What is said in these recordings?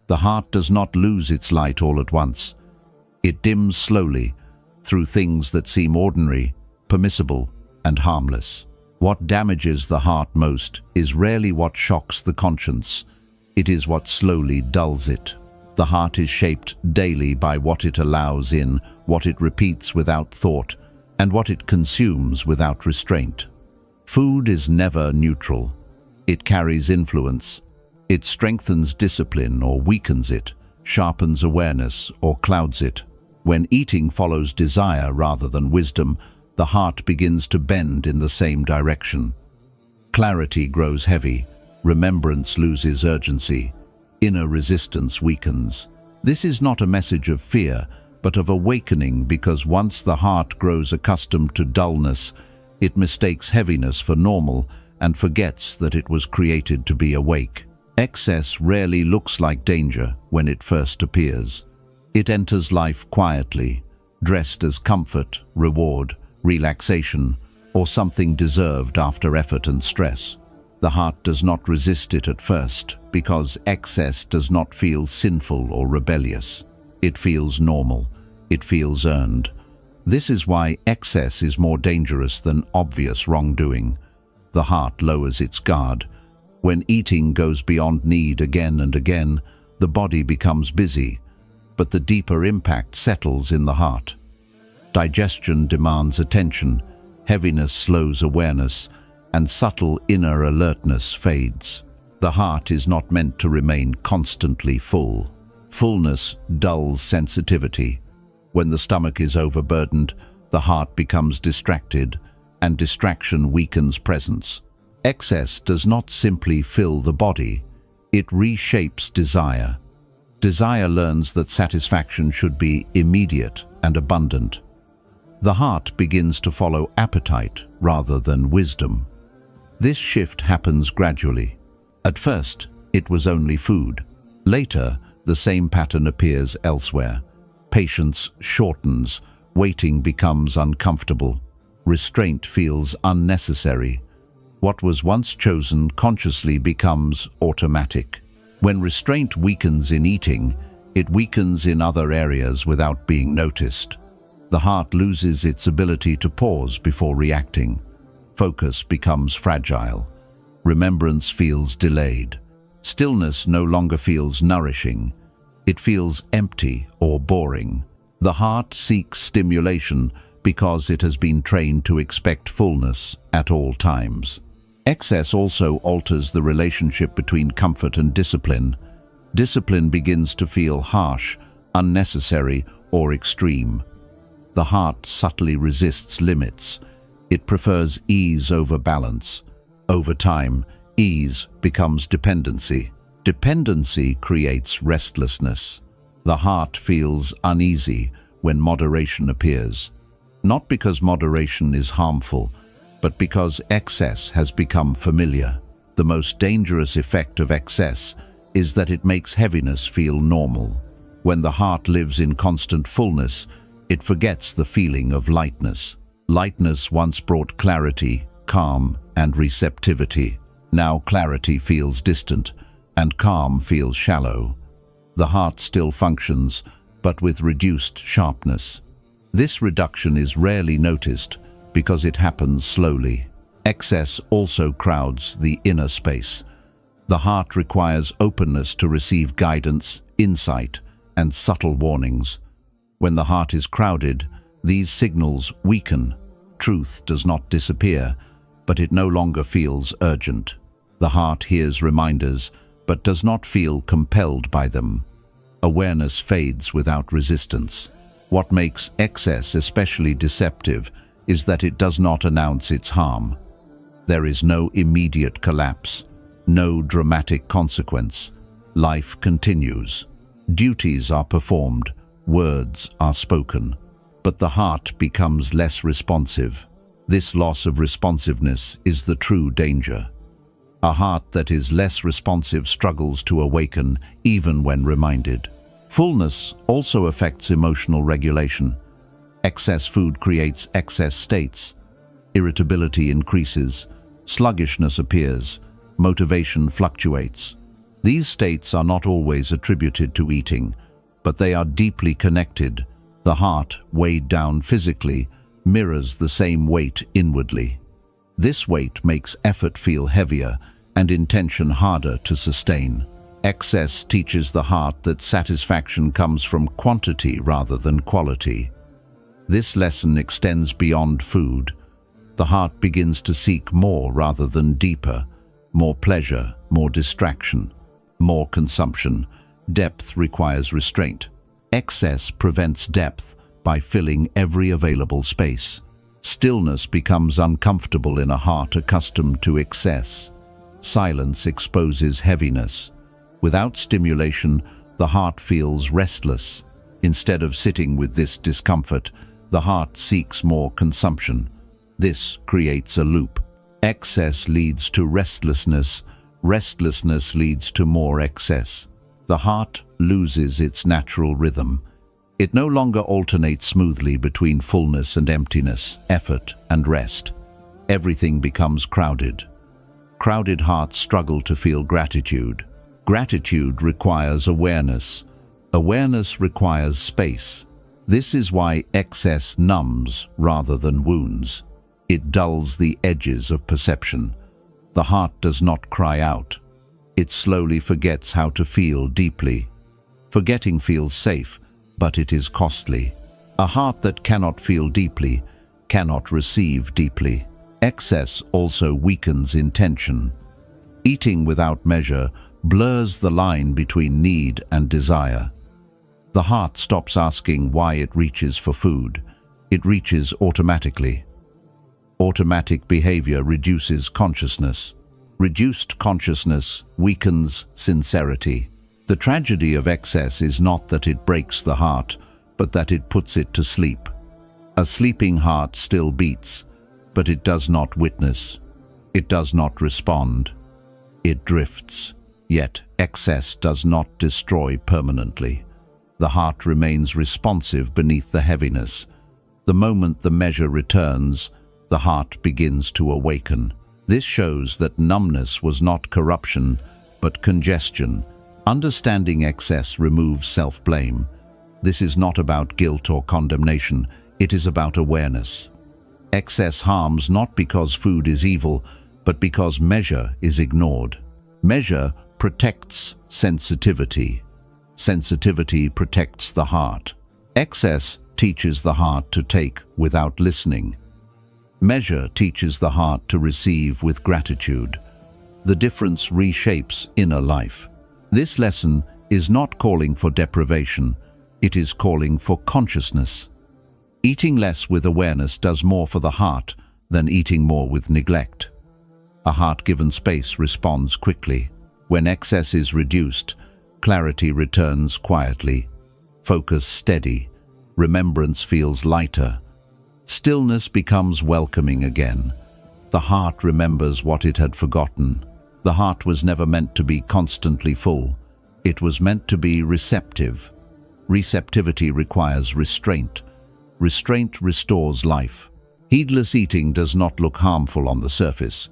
The heart does not lose its light all at once. It dims slowly through things that seem ordinary, permissible, and harmless. What damages the heart most is rarely what shocks the conscience. It is what slowly dulls it. The heart is shaped daily by what it allows in, what it repeats without thought, and what it consumes without restraint. Food is never neutral. It carries influence. It strengthens discipline or weakens it, sharpens awareness or clouds it. When eating follows desire rather than wisdom, the heart begins to bend in the same direction. Clarity grows heavy, remembrance loses urgency, inner resistance weakens. This is not a message of fear, but of awakening, because once the heart grows accustomed to dullness, it mistakes heaviness for normal and forgets that it was created to be awake. Excess rarely looks like danger when it first appears. It enters life quietly, dressed as comfort, reward, relaxation, or something deserved after effort and stress. The heart does not resist it at first, because excess does not feel sinful or rebellious. It feels normal. It feels earned. This is why excess is more dangerous than obvious wrongdoing. The heart lowers its guard. When eating goes beyond need again and again, the body becomes busy, but the deeper impact settles in the heart. Digestion demands attention, heaviness slows awareness, and subtle inner alertness fades. The heart is not meant to remain constantly full. Fullness dulls sensitivity. When the stomach is overburdened, the heart becomes distracted, and distraction weakens presence. Excess does not simply fill the body, it reshapes desire. Desire learns that satisfaction should be immediate and abundant. The heart begins to follow appetite rather than wisdom. This shift happens gradually. At first, it was only food. Later, the same pattern appears elsewhere. Patience shortens, waiting becomes uncomfortable. Restraint feels unnecessary. What was once chosen consciously becomes automatic. When restraint weakens in eating, it weakens in other areas without being noticed. The heart loses its ability to pause before reacting. Focus becomes fragile. Remembrance feels delayed. Stillness no longer feels nourishing. It feels empty or boring. The heart seeks stimulation because it has been trained to expect fullness at all times. Excess also alters the relationship between comfort and discipline. Discipline begins to feel harsh, unnecessary, or extreme. The heart subtly resists limits. It prefers ease over balance. Over time, ease becomes dependency. Dependency creates restlessness. The heart feels uneasy when moderation appears. Not because moderation is harmful, but because excess has become familiar. The most dangerous effect of excess is that it makes heaviness feel normal. When the heart lives in constant fullness, it forgets the feeling of lightness. Lightness once brought clarity, calm, and receptivity. Now clarity feels distant, and calm feels shallow. The heart still functions, but with reduced sharpness. This reduction is rarely noticed because it happens slowly. Excess also crowds the inner space. The heart requires openness to receive guidance, insight, and subtle warnings. When the heart is crowded, these signals weaken. Truth does not disappear, but it no longer feels urgent. The heart hears reminders, but does not feel compelled by them. Awareness fades without resistance. What makes excess especially deceptive is that it does not announce its harm. There is no immediate collapse, no dramatic consequence. Life continues. Duties are performed, words are spoken, but the heart becomes less responsive. This loss of responsiveness is the true danger. A heart that is less responsive struggles to awaken even when reminded. Fullness also affects emotional regulation. Excess food creates excess states. Irritability increases, sluggishness appears, motivation fluctuates. These states are not always attributed to eating, but they are deeply connected. The heart, weighed down physically, mirrors the same weight inwardly. This weight makes effort feel heavier and intention harder to sustain. Excess teaches the heart that satisfaction comes from quantity rather than quality. This lesson extends beyond food. The heart begins to seek more rather than deeper, more pleasure, more distraction, more consumption. Depth requires restraint. Excess prevents depth by filling every available space. Stillness becomes uncomfortable in a heart accustomed to excess. Silence exposes heaviness. Without stimulation, the heart feels restless. Instead of sitting with this discomfort, the heart seeks more consumption. This creates a loop. Excess leads to restlessness. Restlessness leads to more excess. The heart loses its natural rhythm. It no longer alternates smoothly between fullness and emptiness, effort and rest. Everything becomes crowded. Crowded hearts struggle to feel gratitude. Gratitude requires awareness. Awareness requires space. This is why excess numbs rather than wounds. It dulls the edges of perception. The heart does not cry out. It slowly forgets how to feel deeply. Forgetting feels safe, but it is costly. A heart that cannot feel deeply cannot receive deeply. Excess also weakens intention. Eating without measure blurs the line between need and desire. The heart stops asking why it reaches for food. It reaches automatically. Automatic behavior reduces consciousness. Reduced consciousness weakens sincerity. The tragedy of excess is not that it breaks the heart, but that it puts it to sleep. A sleeping heart still beats, but it does not witness. It does not respond. It drifts. Yet excess does not destroy permanently. The heart remains responsive beneath the heaviness. The moment the measure returns, the heart begins to awaken. This shows that numbness was not corruption, but congestion. Understanding excess removes self-blame. This is not about guilt or condemnation, it is about awareness. Excess harms not because food is evil, but because measure is ignored. Measure protects sensitivity. Sensitivity protects the heart. Excess teaches the heart to take without listening. Measure teaches the heart to receive with gratitude. The difference reshapes inner life. This lesson is not calling for deprivation, it is calling for consciousness. Eating less with awareness does more for the heart than eating more with neglect. A heart given space responds quickly. When excess is reduced, clarity returns quietly, focus steady, remembrance feels lighter. Stillness becomes welcoming again. The heart remembers what it had forgotten. The heart was never meant to be constantly full. It was meant to be receptive. Receptivity requires restraint. Restraint restores life. Heedless eating does not look harmful on the surface.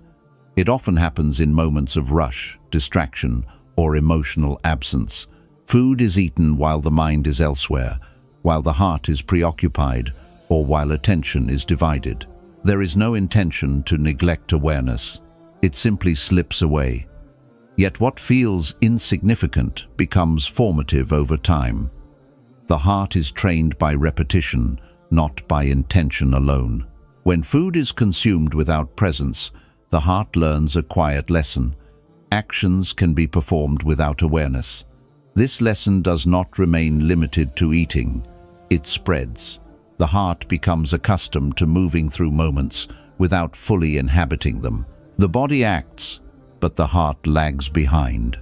It often happens in moments of rush, distraction, or emotional absence. Food is eaten while the mind is elsewhere, while the heart is preoccupied, or while attention is divided. There is no intention to neglect awareness. It simply slips away. Yet what feels insignificant becomes formative over time. The heart is trained by repetition, not by intention alone. When food is consumed without presence, the heart learns a quiet lesson. Actions can be performed without awareness. This lesson does not remain limited to eating. It spreads. The heart becomes accustomed to moving through moments without fully inhabiting them. The body acts, but the heart lags behind.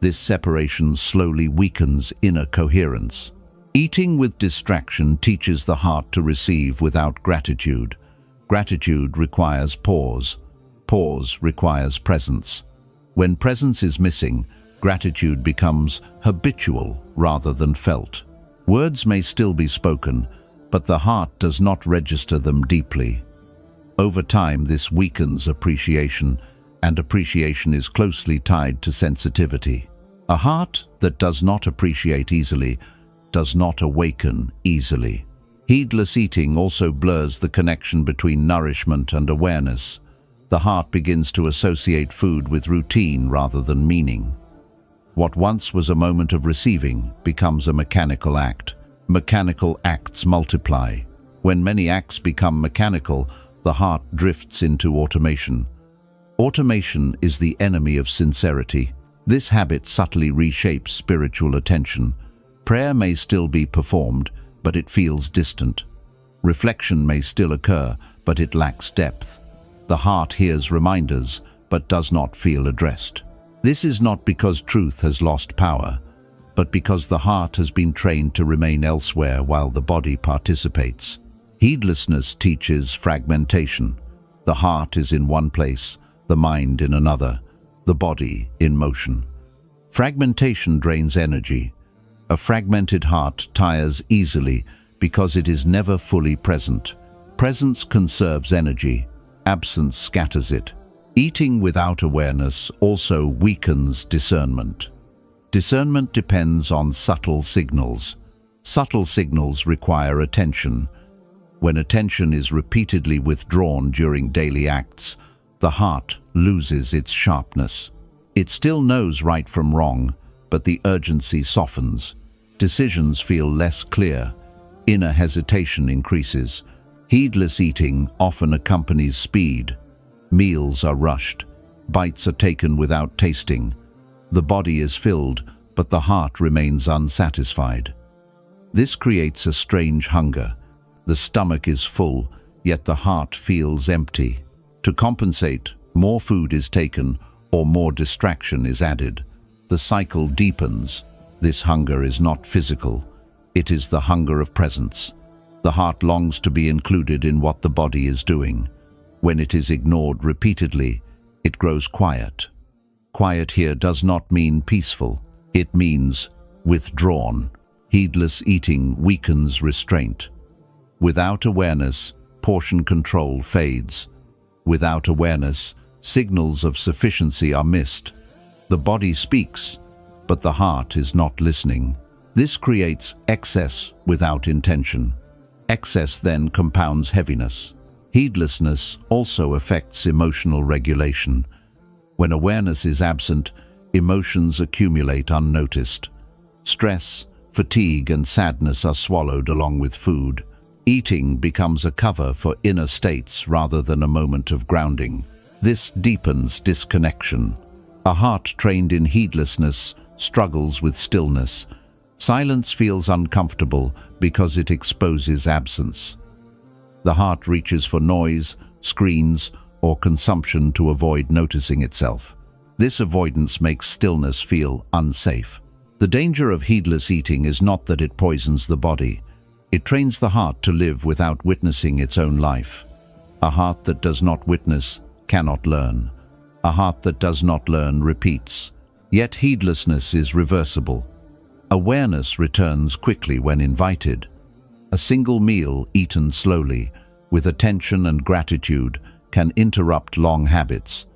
This separation slowly weakens inner coherence. Eating with distraction teaches the heart to receive without gratitude. Gratitude requires pause. Pause requires presence. When presence is missing, gratitude becomes habitual rather than felt. Words may still be spoken, but the heart does not register them deeply. Over time, this weakens appreciation, and appreciation is closely tied to sensitivity. A heart that does not appreciate easily does not awaken easily. Heedless eating also blurs the connection between nourishment and awareness. The heart begins to associate food with routine rather than meaning. What once was a moment of receiving becomes a mechanical act. Mechanical acts multiply. When many acts become mechanical, the heart drifts into automation. Automation is the enemy of sincerity. This habit subtly reshapes spiritual attention. Prayer may still be performed, but it feels distant. Reflection may still occur, but it lacks depth. The heart hears reminders, but does not feel addressed. This is not because truth has lost power, but because the heart has been trained to remain elsewhere while the body participates. Heedlessness teaches fragmentation. The heart is in one place, the mind in another, the body in motion. Fragmentation drains energy. A fragmented heart tires easily because it is never fully present. Presence conserves energy. Absence scatters it. Eating without awareness also weakens discernment. Discernment depends on subtle signals. Subtle signals require attention. When attention is repeatedly withdrawn during daily acts, the heart loses its sharpness. It still knows right from wrong, but the urgency softens. Decisions feel less clear. Inner hesitation increases. Heedless eating often accompanies speed. Meals are rushed. Bites are taken without tasting. The body is filled, but the heart remains unsatisfied. This creates a strange hunger. The stomach is full, yet the heart feels empty. To compensate, more food is taken or more distraction is added. The cycle deepens. This hunger is not physical. It is the hunger of presence. The heart longs to be included in what the body is doing. When it is ignored repeatedly, it grows quiet. Quiet here does not mean peaceful. It means withdrawn. Heedless eating weakens restraint. Without awareness, portion control fades. Without awareness, signals of sufficiency are missed. The body speaks, but the heart is not listening. This creates excess without intention. Excess then compounds heaviness. Heedlessness also affects emotional regulation. When awareness is absent, emotions accumulate unnoticed. Stress, fatigue, and sadness are swallowed along with food. Eating becomes a cover for inner states rather than a moment of grounding. This deepens disconnection. A heart trained in heedlessness struggles with stillness. Silence feels uncomfortable because it exposes absence. The heart reaches for noise, screens, or consumption to avoid noticing itself. This avoidance makes stillness feel unsafe. The danger of heedless eating is not that it poisons the body. It trains the heart to live without witnessing its own life. A heart that does not witness cannot learn. A heart that does not learn repeats. Yet heedlessness is reversible. Awareness returns quickly when invited. A single meal eaten slowly, with attention and gratitude, can interrupt long habits.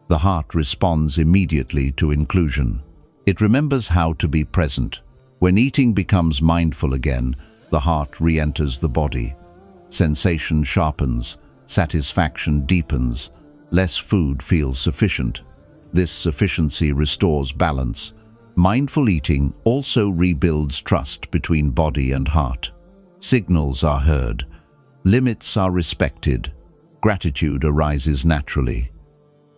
The heart responds immediately to inclusion. It remembers how to be present. When eating becomes mindful again, the heart re-enters the body. Sensation sharpens, satisfaction deepens, less food feels sufficient. This sufficiency restores balance. Mindful eating also rebuilds trust between body and heart. Signals are heard. Limits are respected. Gratitude arises naturally.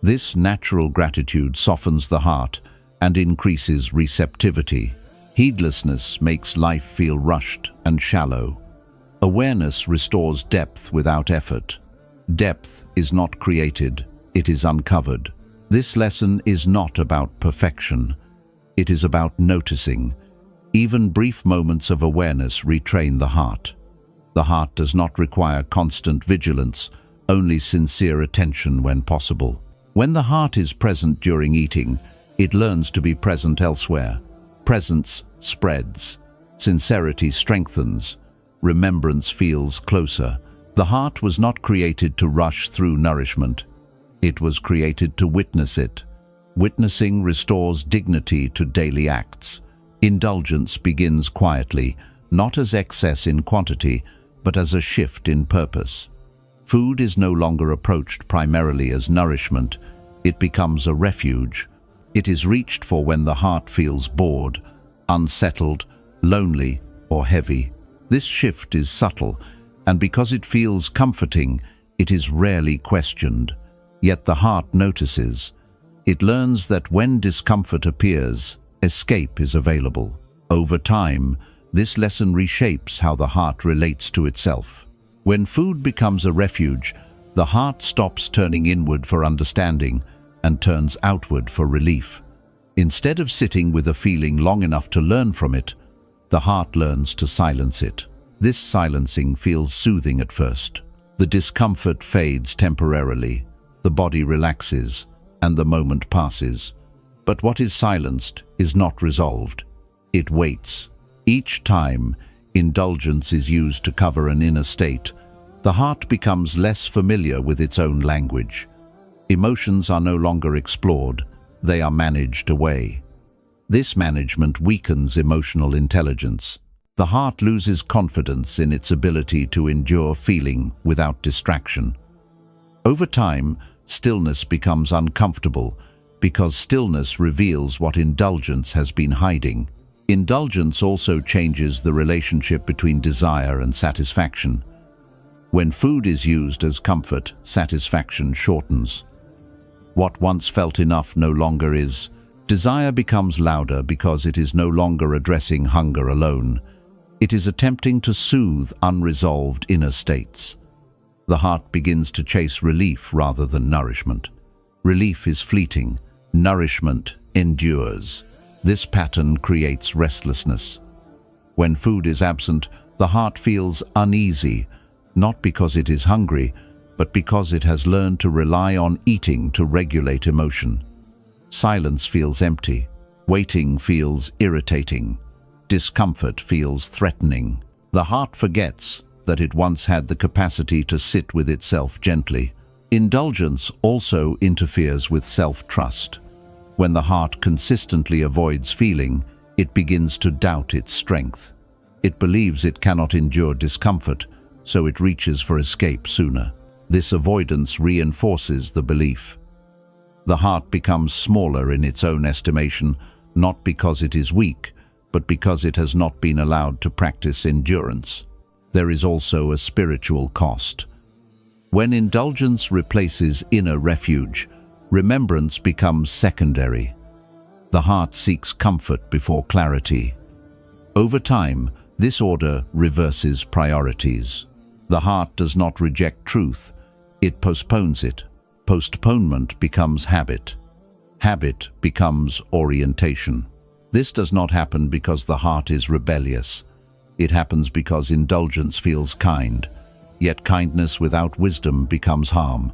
This natural gratitude softens the heart and increases receptivity. Heedlessness makes life feel rushed and shallow. Awareness restores depth without effort. Depth is not created, it is uncovered. This lesson is not about perfection. It is about noticing. Even brief moments of awareness retrain the heart. The heart does not require constant vigilance, only sincere attention when possible. When the heart is present during eating, it learns to be present elsewhere. Presence spreads. Sincerity strengthens. Remembrance feels closer. The heart was not created to rush through nourishment. It was created to witness it. Witnessing restores dignity to daily acts. Indulgence begins quietly, not as excess in quantity, but as a shift in purpose. Food is no longer approached primarily as nourishment. It becomes a refuge. It is reached for when the heart feels bored, unsettled, lonely, or heavy. This shift is subtle, and because it feels comforting, it is rarely questioned. Yet the heart notices. It learns that when discomfort appears, escape is available. Over time, this lesson reshapes how the heart relates to itself. When food becomes a refuge, the heart stops turning inward for understanding and turns outward for relief. Instead of sitting with a feeling long enough to learn from it, the heart learns to silence it. This silencing feels soothing at first. The discomfort fades temporarily, the body relaxes, and the moment passes. But what is silenced is not resolved. It waits. Each time indulgence is used to cover an inner state, the heart becomes less familiar with its own language. Emotions are no longer explored, they are managed away. This management weakens emotional intelligence. The heart loses confidence in its ability to endure feeling without distraction. Over time, stillness becomes uncomfortable because stillness reveals what indulgence has been hiding. Indulgence also changes the relationship between desire and satisfaction. When food is used as comfort, satisfaction shortens. What once felt enough no longer is. Desire becomes louder because it is no longer addressing hunger alone. It is attempting to soothe unresolved inner states. The heart begins to chase relief rather than nourishment. Relief is fleeting. Nourishment endures. This pattern creates restlessness. When food is absent, the heart feels uneasy, not because it is hungry, but because it has learned to rely on eating to regulate emotion. Silence feels empty. Waiting feels irritating. Discomfort feels threatening. The heart forgets that it once had the capacity to sit with itself gently. Indulgence also interferes with self-trust. When the heart consistently avoids feeling, it begins to doubt its strength. It believes it cannot endure discomfort, so it reaches for escape sooner. This avoidance reinforces the belief. The heart becomes smaller in its own estimation, not because it is weak, but because it has not been allowed to practice endurance. There is also a spiritual cost. When indulgence replaces inner refuge, remembrance becomes secondary. The heart seeks comfort before clarity. Over time, this order reverses priorities. The heart does not reject truth, it postpones it. Postponement becomes habit. Habit becomes orientation. This does not happen because the heart is rebellious. It happens because indulgence feels kind, yet kindness without wisdom becomes harm.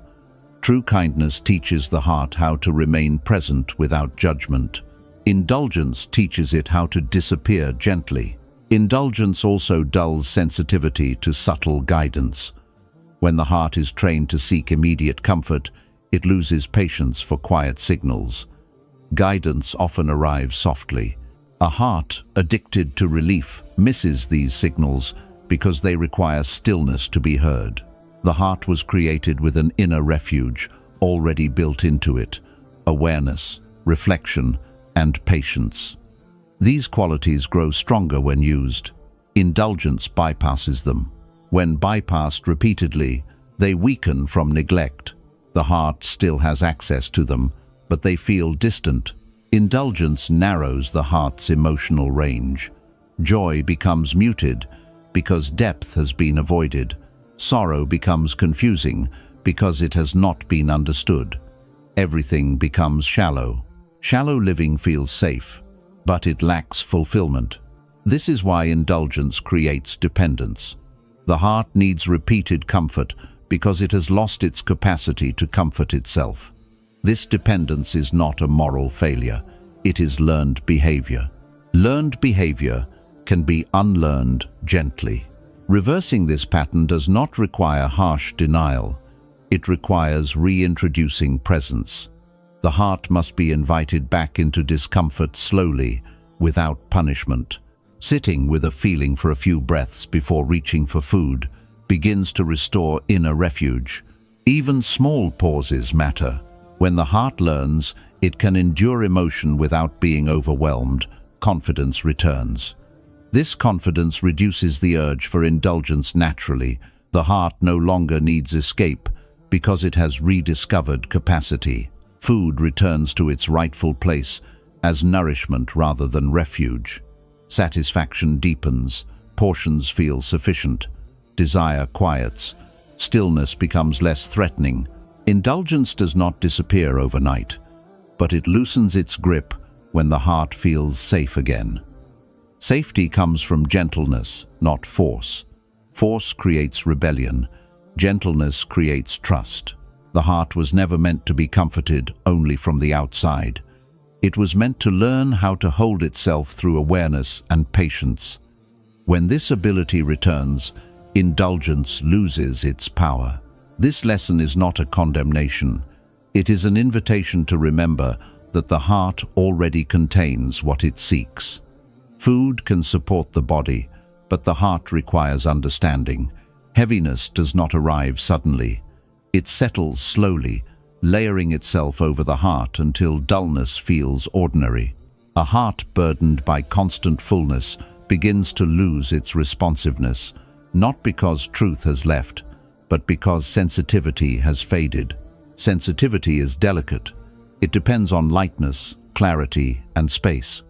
True kindness teaches the heart how to remain present without judgment. Indulgence teaches it how to disappear gently. Indulgence also dulls sensitivity to subtle guidance. When the heart is trained to seek immediate comfort, it loses patience for quiet signals. Guidance often arrives softly. A heart addicted to relief misses these signals because they require stillness to be heard. The heart was created with an inner refuge already built into it: awareness, reflection, and patience. These qualities grow stronger when used. Indulgence bypasses them. When bypassed repeatedly, they weaken from neglect. The heart still has access to them, but they feel distant. Indulgence narrows the heart's emotional range. Joy becomes muted because depth has been avoided. Sorrow becomes confusing because it has not been understood. Everything becomes shallow. Shallow living feels safe, but it lacks fulfillment. This is why indulgence creates dependence. The heart needs repeated comfort because it has lost its capacity to comfort itself. This dependence is not a moral failure, it is learned behavior. Learned behavior can be unlearned gently. Reversing this pattern does not require harsh denial. It requires reintroducing presence. The heart must be invited back into discomfort slowly, without punishment. Sitting with a feeling for a few breaths before reaching for food begins to restore inner refuge. Even small pauses matter. When the heart learns it can endure emotion without being overwhelmed, confidence returns. This confidence reduces the urge for indulgence naturally. The heart no longer needs escape because it has rediscovered capacity. Food returns to its rightful place as nourishment rather than refuge. Satisfaction deepens, portions feel sufficient, desire quiets, stillness becomes less threatening. Indulgence does not disappear overnight, but it loosens its grip when the heart feels safe again. Safety comes from gentleness, not force. Force creates rebellion. Gentleness creates trust. The heart was never meant to be comforted only from the outside. It was meant to learn how to hold itself through awareness and patience. When this ability returns, indulgence loses its power. This lesson is not a condemnation. It is an invitation to remember that the heart already contains what it seeks. Food can support the body, but the heart requires understanding. Heaviness does not arrive suddenly. It settles slowly, layering itself over the heart until dullness feels ordinary. A heart burdened by constant fullness begins to lose its responsiveness, not because truth has left, but because sensitivity has faded. Sensitivity is delicate. It depends on lightness, clarity, and space.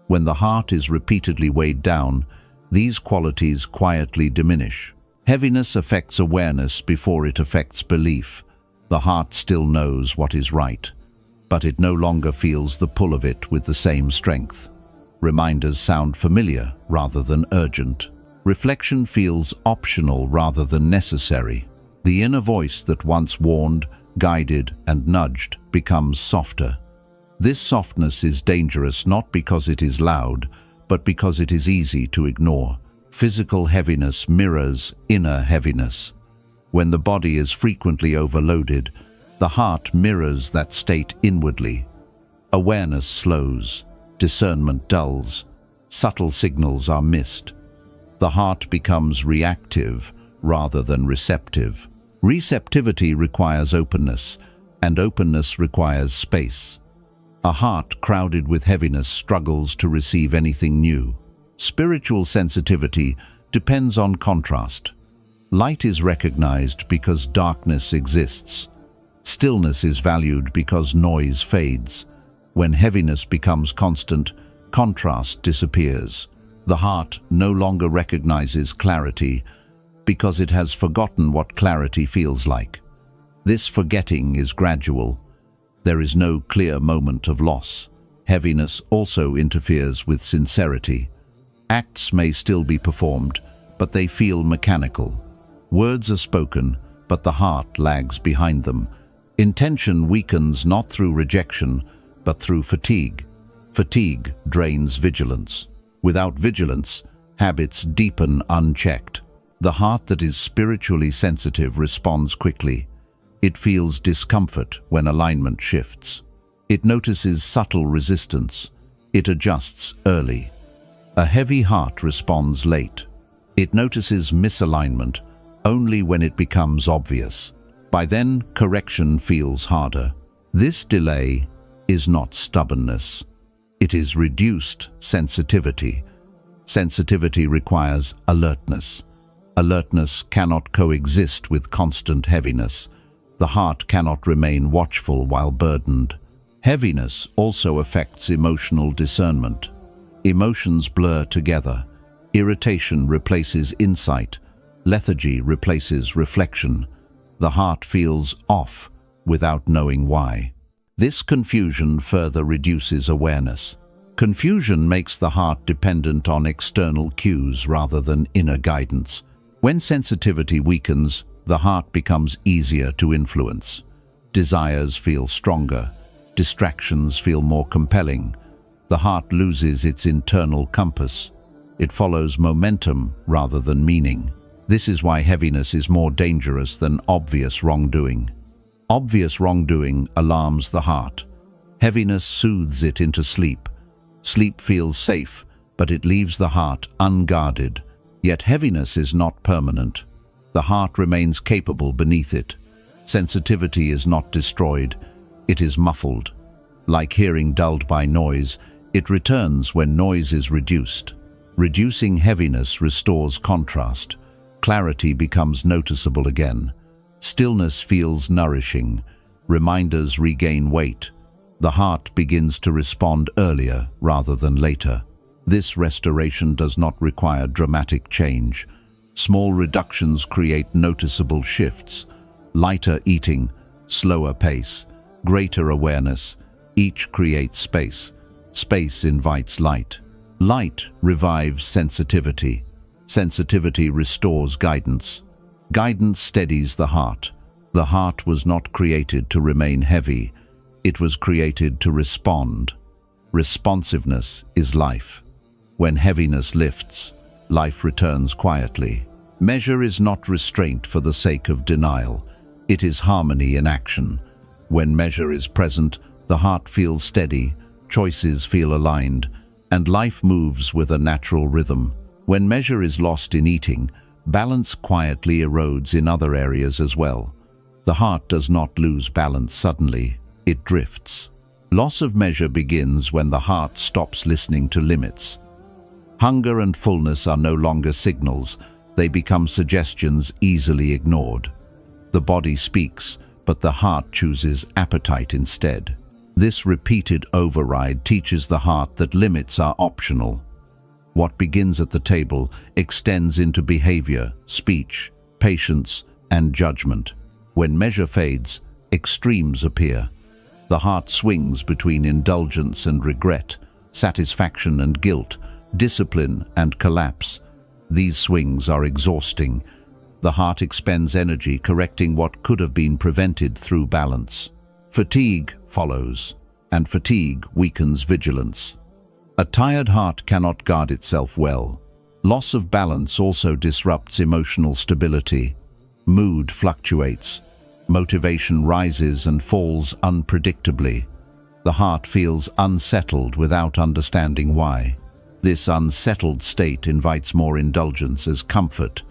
When the heart is repeatedly weighed down, these qualities quietly diminish. Heaviness affects awareness before it affects belief. The heart still knows what is right, but it no longer feels the pull of it with the same strength. Reminders sound familiar rather than urgent. Reflection feels optional rather than necessary. The inner voice that once warned, guided, and nudged becomes softer. This softness is dangerous not because it is loud, but because it is easy to ignore. Physical heaviness mirrors inner heaviness. When the body is frequently overloaded, the heart mirrors that state inwardly. Awareness slows, discernment dulls, subtle signals are missed. The heart becomes reactive rather than receptive. Receptivity requires openness, and openness requires space. A heart crowded with heaviness struggles to receive anything new. Spiritual sensitivity depends on contrast. Light is recognized because darkness exists. Stillness is valued because noise fades. When heaviness becomes constant, contrast disappears. The heart no longer recognizes clarity because it has forgotten what clarity feels like. This forgetting is gradual. There is no clear moment of loss. Heaviness also interferes with sincerity. Acts may still be performed, but they feel mechanical. Words are spoken, but the heart lags behind them. Intention weakens not through rejection, but through fatigue. Fatigue drains vigilance. Without vigilance, habits deepen unchecked. The heart that is spiritually sensitive responds quickly. It feels discomfort when alignment shifts. It notices subtle resistance. It adjusts early. A heavy heart responds late. It notices misalignment only when it becomes obvious. By then, correction feels harder. This delay is not stubbornness. It is reduced sensitivity. Sensitivity requires alertness. Alertness cannot coexist with constant heaviness. The heart cannot remain watchful while burdened. Heaviness also affects emotional discernment. Emotions blur together. Irritation replaces insight. Lethargy replaces reflection. The heart feels off without knowing why. This confusion further reduces awareness. Confusion makes the heart dependent on external cues rather than inner guidance. When sensitivity weakens, the heart becomes easier to influence. Desires feel stronger. Distractions feel more compelling. The heart loses its internal compass. It follows momentum rather than meaning. This is why heaviness is more dangerous than obvious wrongdoing. Obvious wrongdoing alarms the heart. Heaviness soothes it into sleep. Sleep feels safe, but it leaves the heart unguarded. Yet heaviness is not permanent. The heart remains capable beneath it. Sensitivity is not destroyed, it is muffled. Like hearing dulled by noise, it returns when noise is reduced. Reducing heaviness restores contrast. Clarity becomes noticeable again. Stillness feels nourishing. Reminders regain weight. The heart begins to respond earlier rather than later. This restoration does not require dramatic change. Small reductions create noticeable shifts. Lighter eating, slower pace, greater awareness. Each creates space. Space invites light. Light revives sensitivity. Sensitivity restores guidance. Guidance steadies the heart. The heart was not created to remain heavy. It was created to respond. Responsiveness is life. When heaviness lifts, life returns quietly. Measure is not restraint for the sake of denial. It is harmony in action. When measure is present, the heart feels steady, choices feel aligned, and life moves with a natural rhythm. When measure is lost in eating, balance quietly erodes in other areas as well. The heart does not lose balance suddenly, it drifts. Loss of measure begins when the heart stops listening to limits. Hunger and fullness are no longer signals, they become suggestions easily ignored. The body speaks, but the heart chooses appetite instead. This repeated override teaches the heart that limits are optional. What begins at the table extends into behavior, speech, patience, and judgment. When measure fades, extremes appear. The heart swings between indulgence and regret, satisfaction and guilt, discipline and collapse. These swings are exhausting. The heart expends energy correcting what could have been prevented through balance. Fatigue follows, and fatigue weakens vigilance. A tired heart cannot guard itself well. Loss of balance also disrupts emotional stability. Mood fluctuates. Motivation rises and falls unpredictably. The heart feels unsettled without understanding why. This unsettled state invites more indulgence as comfort,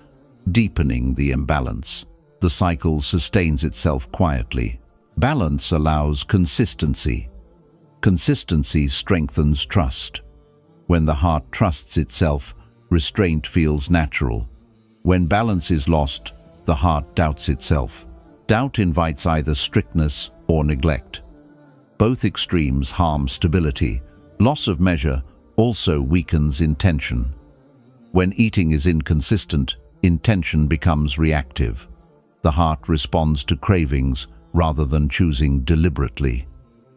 deepening the imbalance. The cycle sustains itself quietly. Balance allows consistency. Consistency strengthens trust. When the heart trusts itself, restraint feels natural. When balance is lost, the heart doubts itself. Doubt invites either strictness or neglect. Both extremes harm stability. Loss of measure also weakens intention. When eating is inconsistent, intention becomes reactive. The heart responds to cravings rather than choosing deliberately.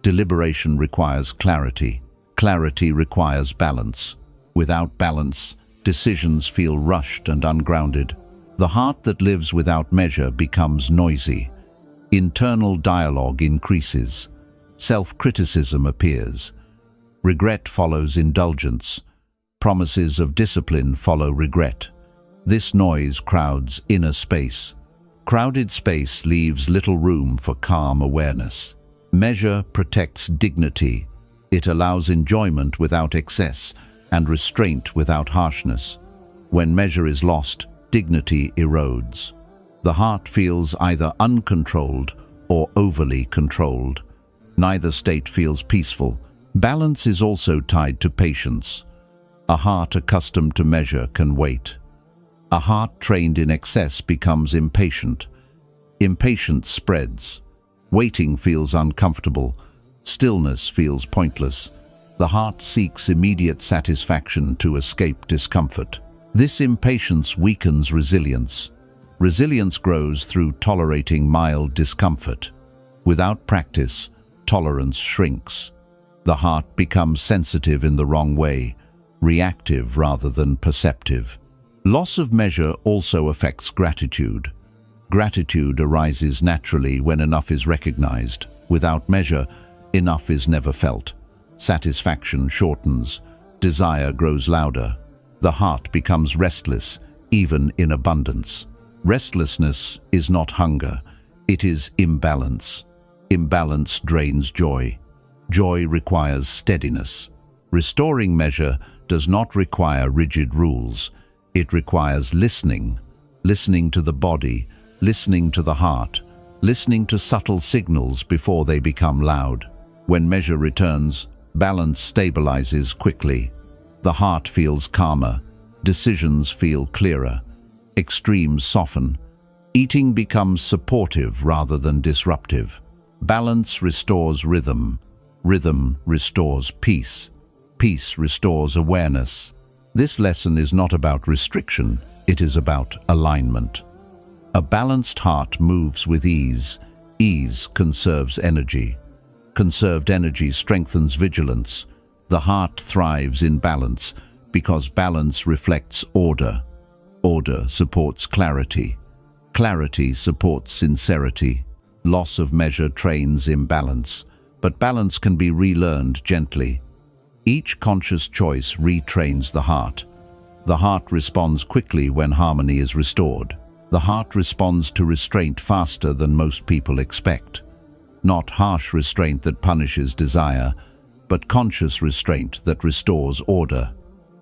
Deliberation requires clarity. Clarity requires balance. Without balance, decisions feel rushed and ungrounded. The heart that lives without measure becomes noisy. Internal dialogue increases. Self-criticism appears. Regret follows indulgence. Promises of discipline follow regret. This noise crowds inner space. Crowded space leaves little room for calm awareness. Measure protects dignity. It allows enjoyment without excess and restraint without harshness. When measure is lost, dignity erodes. The heart feels either uncontrolled or overly controlled. Neither state feels peaceful. Balance is also tied to patience. A heart accustomed to measure can wait. A heart trained in excess becomes impatient. Impatience spreads. Waiting feels uncomfortable. Stillness feels pointless. The heart seeks immediate satisfaction to escape discomfort. This impatience weakens resilience. Resilience grows through tolerating mild discomfort. Without practice, tolerance shrinks. The heart becomes sensitive in the wrong way, reactive rather than perceptive. Loss of measure also affects gratitude. Gratitude arises naturally when enough is recognized. Without measure, enough is never felt. Satisfaction shortens. Desire grows louder. The heart becomes restless, even in abundance. Restlessness is not hunger, it is imbalance. Imbalance drains joy. Joy requires steadiness. Restoring measure does not require rigid rules. It requires listening, listening to the body, listening to the heart, listening to subtle signals before they become loud. When measure returns, balance stabilizes quickly. The heart feels calmer, decisions feel clearer, extremes soften. Eating becomes supportive rather than disruptive. Balance restores rhythm. Rhythm restores peace. Peace restores awareness. This lesson is not about restriction, it is about alignment. A balanced heart moves with ease. Ease conserves energy. Conserved energy strengthens vigilance. The heart thrives in balance because balance reflects order. Order supports clarity. Clarity supports sincerity. Loss of measure trains imbalance, but balance can be relearned gently. Each conscious choice retrains the heart. The heart responds quickly when harmony is restored. The heart responds to restraint faster than most people expect. Not harsh restraint that punishes desire, but conscious restraint that restores order.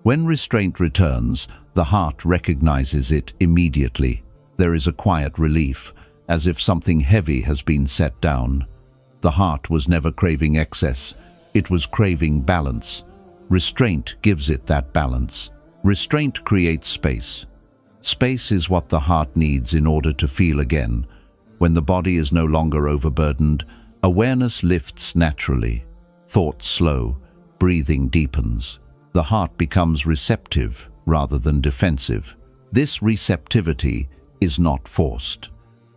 When restraint returns, the heart recognizes it immediately. There is a quiet relief, as if something heavy has been set down. The heart was never craving excess, it was craving balance. Restraint gives it that balance. Restraint creates space. Space is what the heart needs in order to feel again. When the body is no longer overburdened, awareness lifts naturally. Thoughts slow, breathing deepens. The heart becomes receptive rather than defensive. This receptivity is not forced.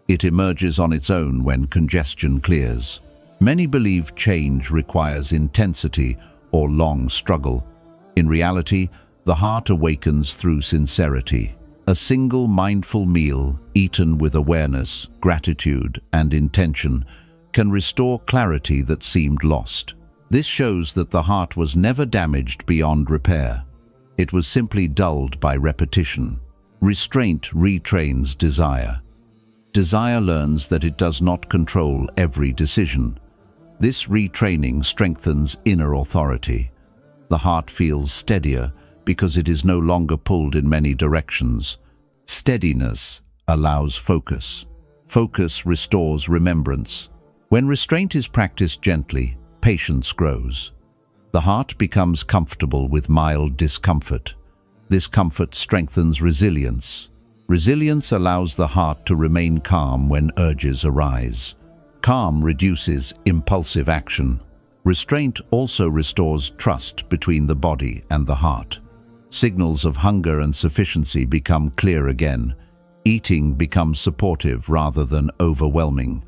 It emerges on its own when congestion clears. Many believe change requires intensity or long struggle. In reality, the heart awakens through sincerity. A single mindful meal, eaten with awareness, gratitude, and intention, can restore clarity that seemed lost. This shows that the heart was never damaged beyond repair. It was simply dulled by repetition. Restraint retrains desire. Desire learns that it does not control every decision. This retraining strengthens inner authority. The heart feels steadier because it is no longer pulled in many directions. Steadiness allows focus. Focus restores remembrance. When restraint is practiced gently, patience grows. The heart becomes comfortable with mild discomfort. This comfort strengthens resilience. Resilience allows the heart to remain calm when urges arise. Calm reduces impulsive action. Restraint also restores trust between the body and the heart. Signals of hunger and sufficiency become clear again. Eating becomes supportive rather than overwhelming.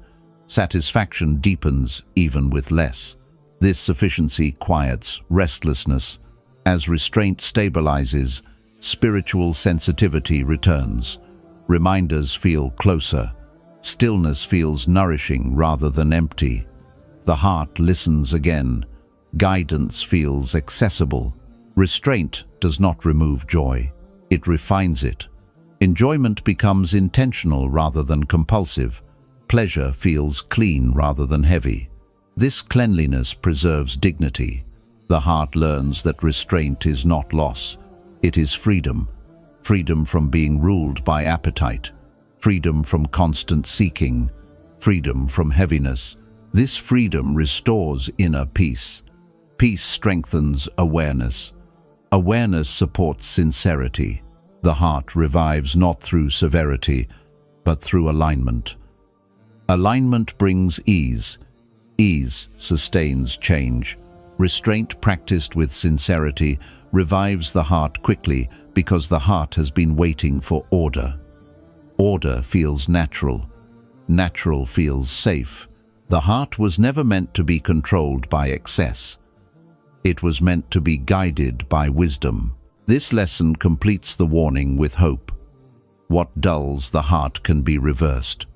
Satisfaction deepens even with less. This sufficiency quiets restlessness. As restraint stabilizes, spiritual sensitivity returns. Reminders feel closer. Stillness feels nourishing rather than empty. The heart listens again. Guidance feels accessible. Restraint does not remove joy. It refines it. Enjoyment becomes intentional rather than compulsive. Pleasure feels clean rather than heavy. This cleanliness preserves dignity. The heart learns that restraint is not loss. It is freedom. Freedom from being ruled by appetite. Freedom from constant seeking. Freedom from heaviness. This freedom restores inner peace. Peace strengthens awareness. Awareness supports sincerity. The heart revives not through severity, but through alignment. Alignment brings ease. Ease sustains change. Restraint practiced with sincerity revives the heart quickly because the heart has been waiting for order. Order feels natural. Natural feels safe. The heart was never meant to be controlled by excess. It was meant to be guided by wisdom. This lesson completes the warning with hope. What dulls the heart can be reversed.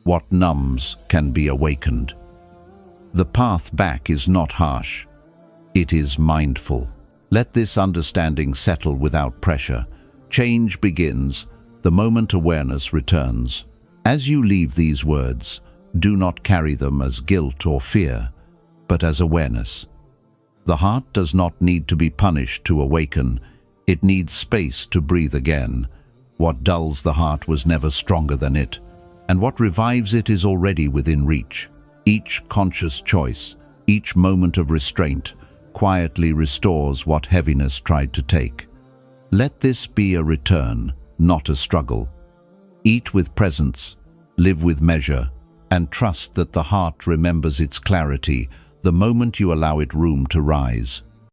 What numbs can be awakened. The path back is not harsh. It is mindful. Let this understanding settle without pressure. Change begins the moment awareness returns. As you leave these words, do not carry them as guilt or fear. but as awareness. The heart does not need to be punished to awaken. It needs space to breathe again. What dulls the heart was never stronger than it, and what revives it is already within reach. Each conscious choice, each moment of restraint, quietly restores what heaviness tried to take. Let this be a return, not a struggle. Eat with presence, live with measure, and trust that the heart remembers its clarity the moment you allow it room to rise.